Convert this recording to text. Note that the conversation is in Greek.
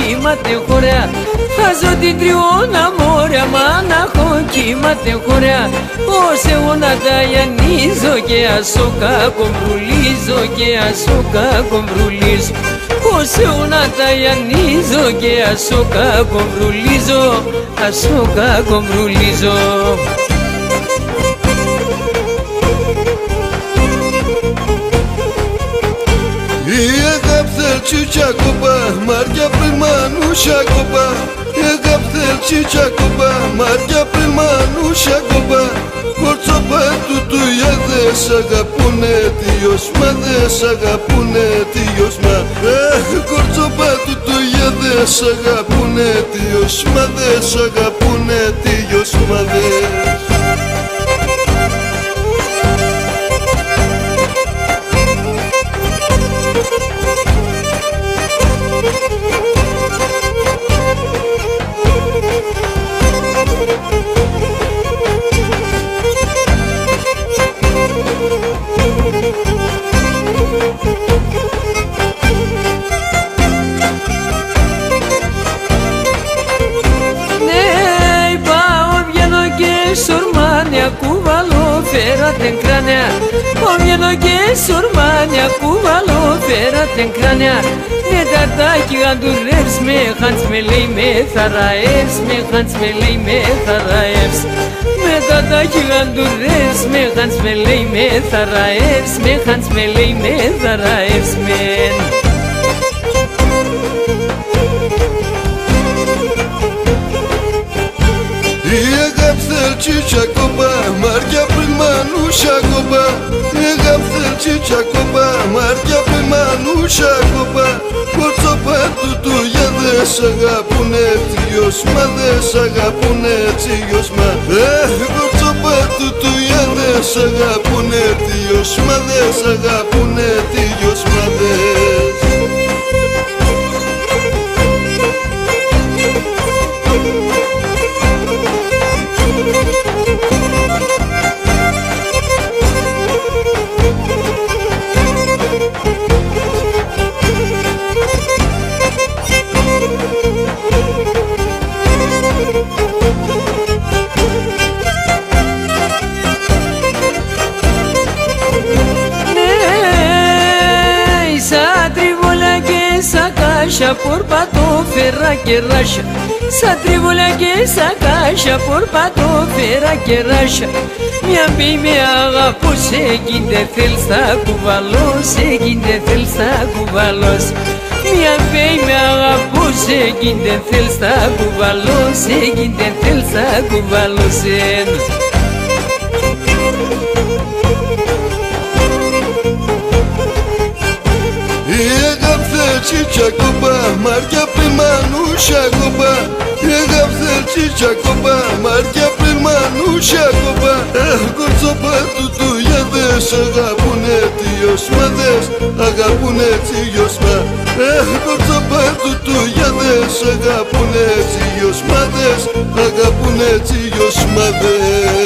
κοιμάται χωριά. Χάζω την τριώνα μόρια, μάναχο κοιμάται χωριά. Ως εγώ να τα γιαννίζω και ασο κακομβρουλίζω και ασο κακομβρουλίζω. Ως εγώ να τα γιαννίζω και ασο κακομβρουλίζω, ασο κακομβρουλίζω. Çiçakoba, marca primanusha koba. Egaptel çiçakoba, marca primanusha koba. Κορτσόπα του δε σ' αγαπούνε Διos μα, δε σ' αγαπούνε Διos μα. Κορτσόπα του δε σ' αγαπούνε Διos μα, δε σ' αγαπούνε Διos μα, δε. Κουβαλώ φέρα την κράνια. Βγαίνω και σουρμάνια, κουβαλώ φέρα την κράνια. Με ταρτάκι γαντουρεύς, με χάντς με λέει με θαραεύς, με χάντς με λέει με θαραεύς. Με ταρτάκι γαντουρεύς, με χάντς με λέει με θαραεύς, με χάντς με λέει με θαραεύς μεν. Çiçakoba, marca primanusha koba. Egaptel çiçakoba, marca primanusha koba. Κορτσόπα του δε σ' αγαπούνε Διos μα, δε σ' αγαπούνε Διos μα. Κορτσόπα του δε σ' αγαπούνε Διos μα, δε σ' αγαπούνε Διos μα, δε. Πορπατώ φέρα και ράσα. Σαν τρίβολα και σαν κάσια πορπατώ φέρα και ράσα. Μια πει με αγαπώ, σε εκείνη δεν θέλεις θα κουβαλώ, σε εκείνη δεν θέλεις θα κουβαλώ. Μια πει με αγαπώ, σε εκείνη δεν θέλεις θα κουβαλώ, σε εκείνη δεν θέλεις θα κουβαλώ. Çiçakoba, marca primanusha koba. Egaptel çiçakoba, marca primanusha koba. Κορτσόπα του δε σ' αγαπούνε Διos μα, δε σ' αγαπούνε Διos μα. Κορτσόπα του δε σ' αγαπούνε Διos μα, δε σ' αγαπούνε Διos μα, δε.